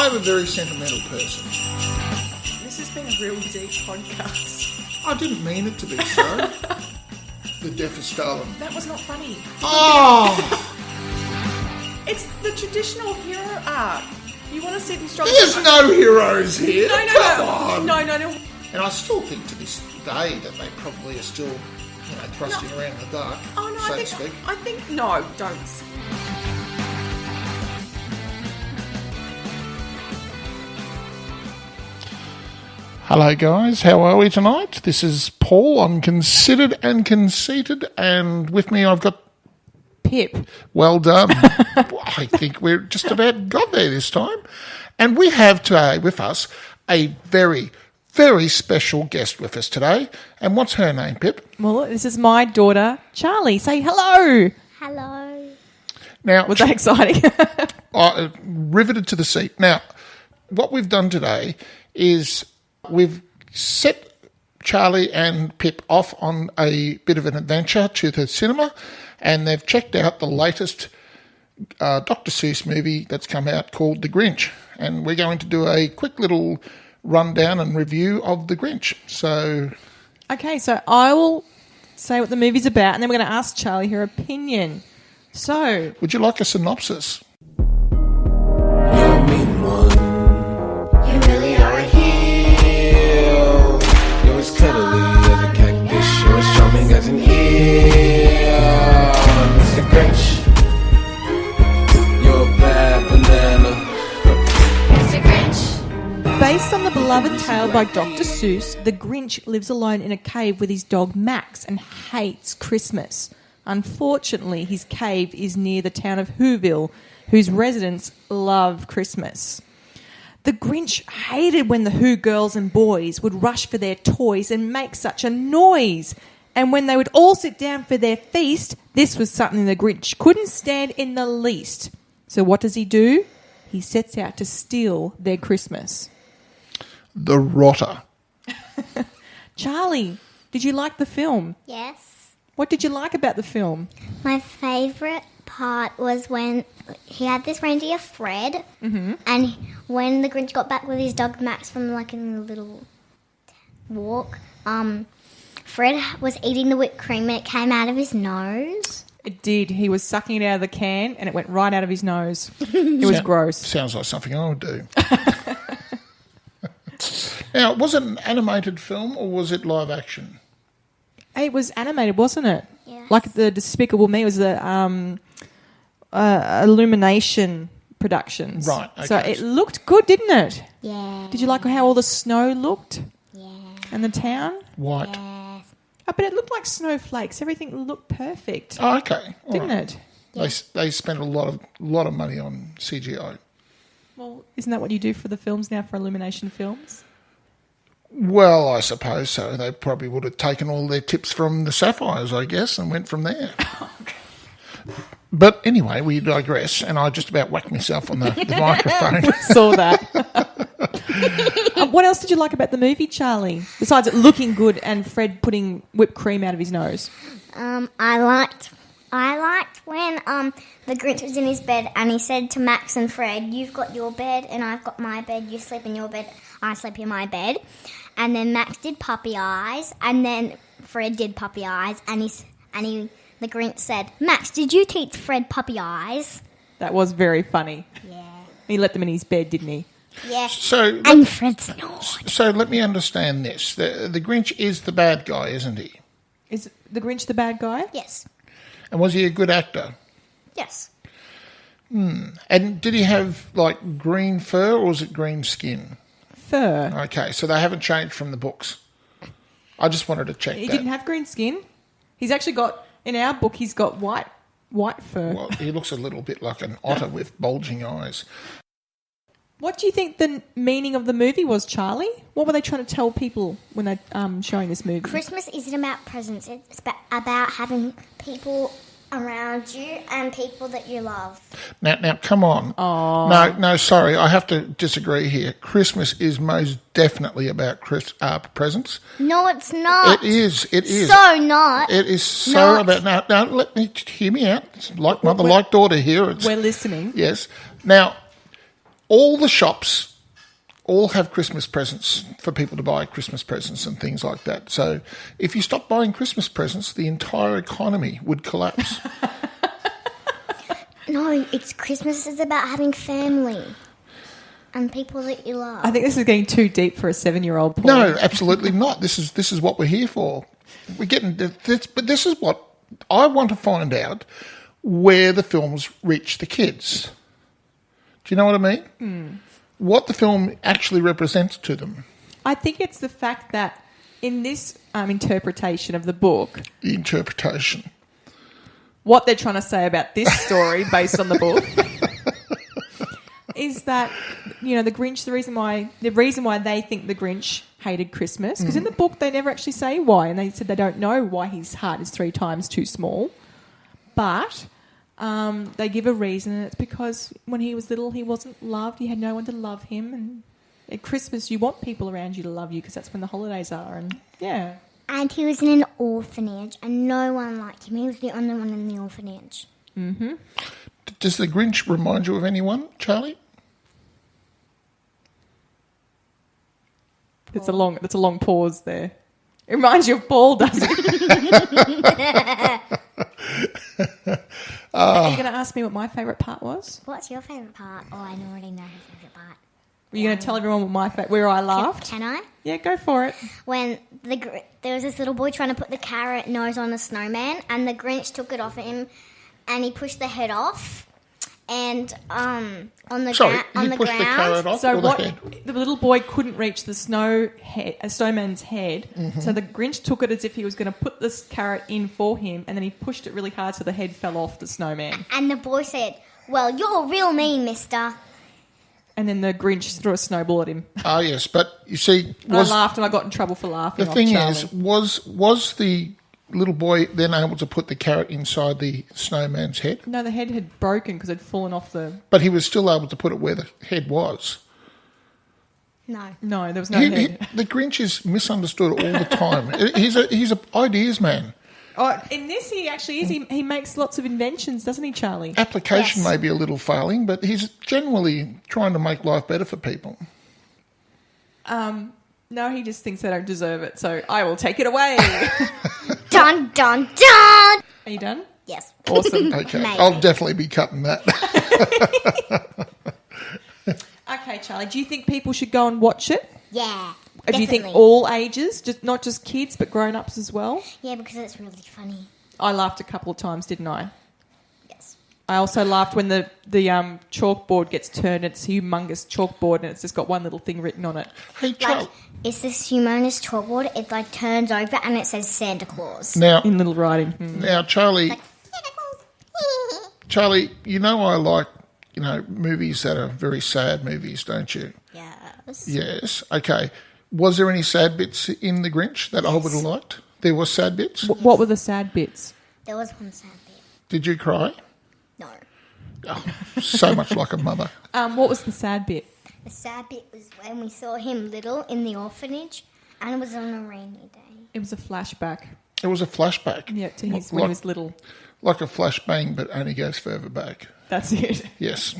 I'm a very sentimental person. This has been a real deep podcast. I didn't mean it to be so. The death of Stalin. That was not funny. Oh! It's the traditional hero arc. You want to see them struggle? There's no heroes here. No. And I still think to this day that they probably are still, thrusting around in the dark, so to speak. I think, no, don't. Hello guys, how are we tonight? This is Paul on Considered and Conceited, and with me I've got Pip. Well done. I think we're just about got there this time. And we have today with us a very, very special guest with us today. And what's her name, Pip? Well, this is my daughter, Charlie. Say hello. Hello. Now, Was that exciting? Riveted to the seat. Now, what we've done today is we've set Charlie and Pip off on a bit of an adventure to the cinema, and they've checked out the latest Dr. Seuss movie that's come out called The Grinch. And we're going to do a quick little rundown and review of The Grinch. So, okay, so I will say what the movie's about, and then we're going to ask Charlie her opinion. So, would you like a synopsis? You're mean one. You really are a heel. You're as cuddly as a cactus. You're as charming as an eel. Mr. Grinch. You're a bad banana. Mr. Grinch. based on the beloved tale by Dr. Seuss, the Grinch lives alone in a cave with his dog Max and hates Christmas. Unfortunately, his cave is near the town of Whoville, whose residents love Christmas. The Grinch hated when the Who girls and boys would rush for their toys and make such a noise. And when they would all sit down for their feast, this was something the Grinch couldn't stand in the least. So what does he do? He sets out to steal their Christmas. The Rotter. Charlie, did you like the film? Yes. What did you like about the film? My favourite part was when he had this reindeer, Fred, and when the Grinch got back with his dog Max from like a little walk, Fred was eating the whipped cream and it came out of his nose. It did. He was sucking it out of the can and it went right out of his nose. It was gross. Sounds like something I would do. Now, was it an animated film or was it live action? It was animated, wasn't it? Yes. Like the Despicable Me was the Illumination Productions. Right, okay. So it looked good, didn't it? Yeah. Did you like how all the snow looked? Yeah. And the town? White. Yes. Oh, but it looked like snowflakes. Everything looked perfect, Oh, okay. All didn't right. it? They spent a lot of money on CGI. Well, isn't that what you do for the films now, for Illumination Films? Well, I suppose so. They probably would have taken all their tips from the Sapphires, I guess, and went from there. But anyway, we digress, and I just about whacked myself on the microphone. Saw that. What else did you like about the movie, Charlie? Besides it looking good and Fred putting whipped cream out of his nose. I liked when the Grinch was in his bed and he said to Max and Fred, "You've got your bed and I've got my bed. You sleep in your bed, I sleep in my bed." And then Max did puppy eyes, and then Fred did puppy eyes, and the Grinch said, "Max, did you teach Fred puppy eyes?" That was very funny. Yeah. He let them in his bed, didn't he? Yeah. So Fred snored. So let me understand this. The Grinch is the bad guy, isn't he? Is the Grinch the bad guy? Yes. And was he a good actor? Yes. And did he have, like, green fur or was it green skin? Fur. Okay, so they haven't changed from the books. I just wanted to check He that. didn't have green skin. He's actually got, in our book, he's got white fur. Well, he looks a little bit like an otter with bulging eyes. What do you think the meaning of the movie was, Charlie? What were they trying to tell people when they're showing this movie? Christmas isn't about presents. It's about having people around you and people that you love. Now, come on. Aww. No, sorry, I have to disagree here. Christmas is most definitely about presents. No, it's not. It is. So not. It is so Not. about... Now, let me hear me out. It's like mother, like daughter here. We're listening. Yes. Now, all the shops all have Christmas presents for people to buy Christmas presents and things like that. So if you stop buying Christmas presents, the entire economy would collapse. No, it's Christmas is about having family and people that you love. I think this is getting too deep for a 7-year-old, Paul. No, absolutely not. This is what we're here for. We're getting this, but this is what I want to find out, where the films reach the kids. Do you know what I mean? Mm. What the film actually represents to them. I think it's the fact that in this interpretation of the book, The interpretation. what they're trying to say about this story based on the book is that, you know, the Grinch, the reason why they think the Grinch hated Christmas, because in the book they never actually say why, and they said they don't know why his heart is 3 times too small, but they give a reason, and it's because when he was little he wasn't loved, he had no one to love him, and at Christmas you want people around you to love you because that's when the holidays are, and yeah. And he was in an orphanage and no one liked him. He was the only one in the orphanage. Mm-hmm. Does the Grinch remind you of anyone, Charlie? It's a long pause there. It reminds you of Paul, doesn't it? Are you going to ask me what my favourite part was? What's your favourite part? Oh, I already know his favourite part. Are you going to tell everyone what where I laughed? Can I? Yeah, go for it. When there was this little boy trying to put the carrot nose on a snowman, and the Grinch took it off him, and he pushed the head off, and on the Sorry, on he the pushed the ground. carrot off So or the head? the little boy couldn't reach the snowman's head, so the Grinch took it as if he was going to put this carrot in for him, and then he pushed it really hard so the head fell off the snowman. And the boy said, "Well, you're real mean, mister." And then the Grinch threw a snowball at him. Ah, yes, but you see, I laughed and I got in trouble for laughing. the off thing Charlie. is, was the little boy then able to put the carrot inside the snowman's head? No, the head had broken because it had fallen off the... But he was still able to put it where the head was. No. No, there was no head. The Grinch is misunderstood all the time. He's a ideas man. Oh, in this, he actually is. He makes lots of inventions, doesn't he, Charlie? Application Yes. may be a little failing, but he's generally trying to make life better for people. No, he just thinks they don't deserve it, so I will take it away. Dun dun dun. Are you done? Yes. Awesome. Okay, Maybe. I'll definitely be cutting that. Okay, Charlie, do you think people should go and watch it? Yeah. Do you think definitely. all ages, just not just kids, but grown-ups as well? Yeah, because it's really funny. I laughed a couple of times, didn't I? Yes. I also laughed when the chalkboard gets turned. It's a humongous chalkboard, and it's just got one little thing written on it. Hey, Charlie. Like, it's this humongous chalkboard. It like turns over and it says Santa Claus. Now, In little writing. Charlie, Like Santa Claus. Charlie, you know I like, movies that are very sad movies, don't you? Yes. Yes. Okay. Was there any sad bits in The Grinch that I would have liked? There was sad bits? What were the sad bits? There was one sad bit. Did you cry? No. Oh, so much like a mother. What was the sad bit? The sad bit was when we saw him little in the orphanage, and it was on a rainy day. It was a flashback. It was a flashback. Yeah, to his when he was little. Like a flashbang, but only goes further back. That's it. Yes.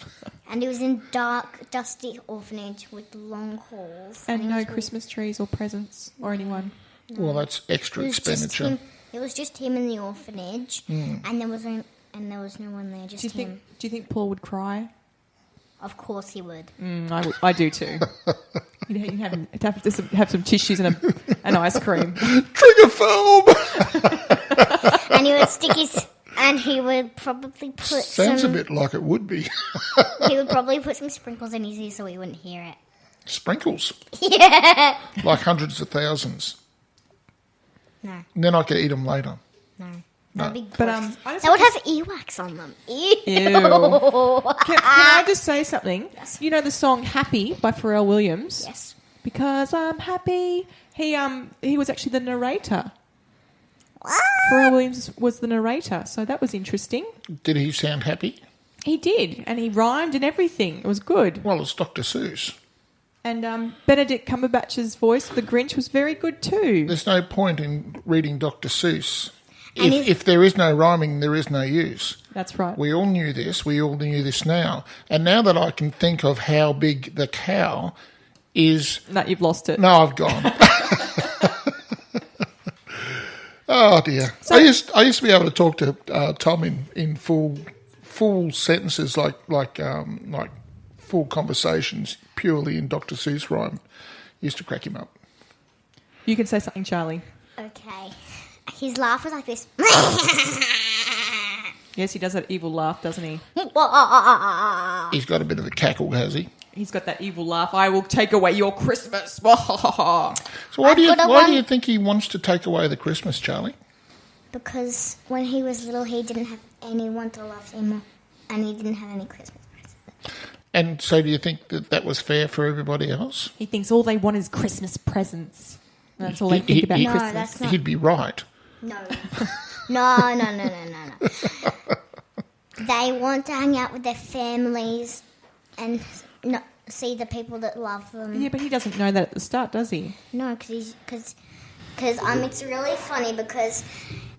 And it was in dark, dusty orphanage with long halls. And it no was Christmas trees or presents or anyone. Well, that's extra It was just expenditure. him. It was just him in the orphanage, and there was no one there. Just Do him. you think Paul would cry? Of course he would. I do too. You'd have some tissues and an ice cream. Trigger film! And he would stick his. And he would probably put Sounds some. a bit like it would be. He would probably put some sprinkles in his ear so he wouldn't hear it. Sprinkles. Yeah. Like hundreds of thousands. No. And then I could eat them later. No. No. That'd be But gross. I just They would have earwax on them. Ew. Can I just say something? Yes. You know the song "Happy" by Pharrell Williams? Yes. Because I'm happy. He was actually the narrator. What? Pharrell Williams was the narrator, so that was interesting. Did he sound happy? He did, and he rhymed and everything. It was good. Well, it's Dr. Seuss. And Benedict Cumberbatch's voice, the Grinch, was very good too. There's no point in reading Dr. Seuss. if there is no rhyming, there is no use. That's right. We all knew this. We all knew this now. And now that I can think of how big the cow is... No, you've lost it. No, I've gone. Oh, dear. So- I used to be able to talk to Tom in full sentences, like full conversations, purely in Dr. Seuss rhyme. Used to crack him up. You can say something, Charlie. Okay. His laugh was like this. Yes, he does that evil laugh, doesn't he? He's got a bit of a cackle, has he? He's got that evil laugh. I will take away your Christmas. So why do you think he wants to take away the Christmas, Charlie? Because when he was little, he didn't have anyone to love him, and he didn't have any Christmas presents. And so do you think that was fair for everybody else? He thinks all they want is Christmas presents. That's all they think about No, Christmas. that's not. He'd be right. No. No. They want to hang out with their families and not see the people that love them. Yeah, but he doesn't know that at the start, does he? No, because it's really funny because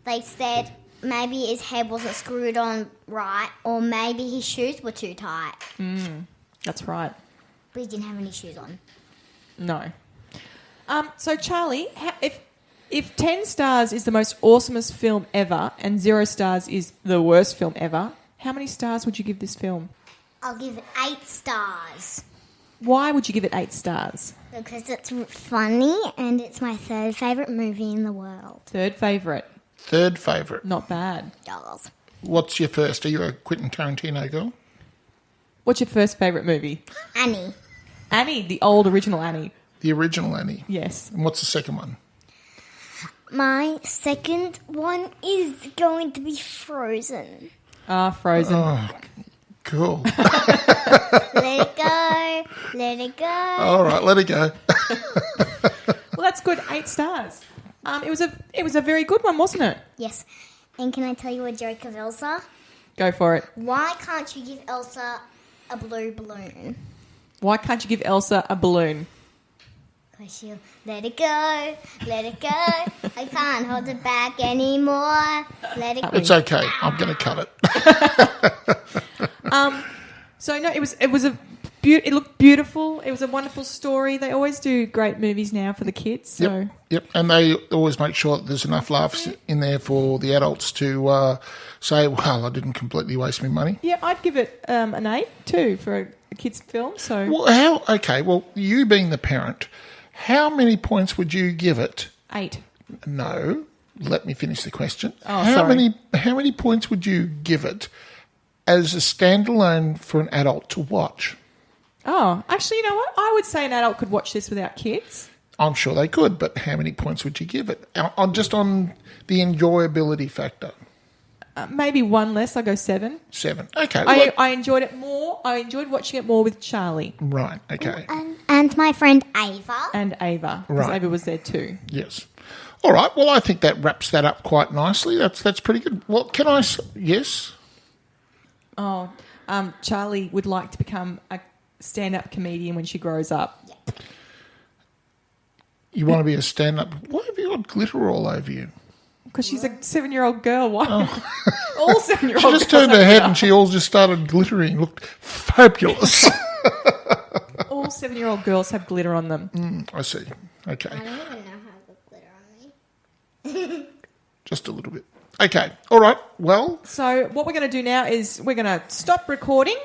they said maybe his head wasn't screwed on right, or maybe his shoes were too tight. That's right. But he didn't have any shoes on. No. So, Charlie, if 10 stars is the most awesomest film ever and 0 stars is the worst film ever, how many stars would you give this film? I'll give it 8 stars. Why would you give it 8 stars? Because it's funny and it's my 3rd favourite movie in the world. 3rd favourite. 3rd favourite. Not bad. Dolls. What's your first? Are you a Quentin Tarantino girl? What's your first favourite movie? Annie. Annie, the old original Annie. The original Annie. Yes. And what's the second one? My second one is going to be Frozen. Frozen. Oh, cool. Let it go. Let it go. All right, let it go. Well, that's good. 8 stars. It was a very good one, wasn't it? Yes. And can I tell you a joke of Elsa? Go for it. Why can't you give Elsa a blue balloon? Why can't you give Elsa a balloon? Because she'll let it go. Let it go. I can't hold it back anymore. Let it go. It's okay. I'm going to cut it. So no, it looked beautiful. It was a wonderful story. They always do great movies now for the kids. So. Yep. And they always make sure that there's enough laughs in there for the adults to say, well, I didn't completely waste my money. Yeah, I'd give it an 8 too for a kids' film. So. Well, well, you being the parent, how many points would you give it? 8. No. Let me finish the question. Oh, how sorry. How many points would you give it as a standalone for an adult to watch? Oh, actually, you know what? I would say an adult could watch this without kids. I'm sure they could, but how many points would you give it? Just on the enjoyability factor. Maybe 1 less. I go 7. 7. Okay. I enjoyed it more. I enjoyed watching it more with Charlie Right. Okay. And my friend Ava. and Ava. Because Right. Ava was there too. Yes. All right. Well, I think that wraps that up quite nicely. That's pretty good. Well, can I? Yes. Oh, Charlie would like to become a stand-up comedian when she grows up. You want to be a stand-up? Why have you got glitter all over you? Because she's a 7-year-old girl. Why? All 7-year-old She girls just turned have her head glitter. and she all just started glittering. Looked fabulous. All 7-year-old girls have glitter on them. I see. Okay. I don't even know how to put glitter on me. Just a little bit. Okay. All right. Well, So what we're going to do now is we're going to stop recording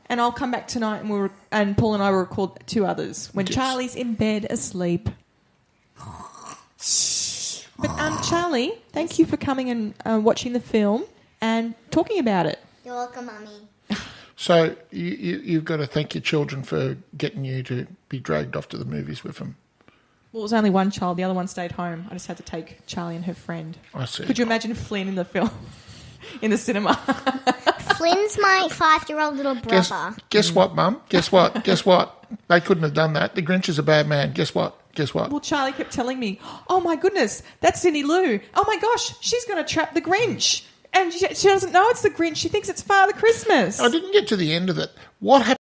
and I'll come back tonight and Paul and I will record 2 others when Yes. Charlie's in bed asleep. But Charlie, thank you for coming and watching the film and talking about it. You're welcome, Mummy. so you've got to thank your children for getting you to be dragged off to the movies with them. Well, it was only one child. The other one stayed home. I just had to take Charlie and her friend. I see. Could you imagine Flynn in the film, in the cinema? Flynn's my 5-year-old little brother. Guess what, Mum? Guess what? Guess what? They couldn't have done that. The Grinch is a bad man. Guess what? Guess what? Well, Charlie kept telling me, oh, my goodness, that's Cindy Lou. Oh, my gosh, she's going to trap the Grinch. And she doesn't know it's the Grinch. She thinks it's Father Christmas. I didn't get to the end of it. What happened?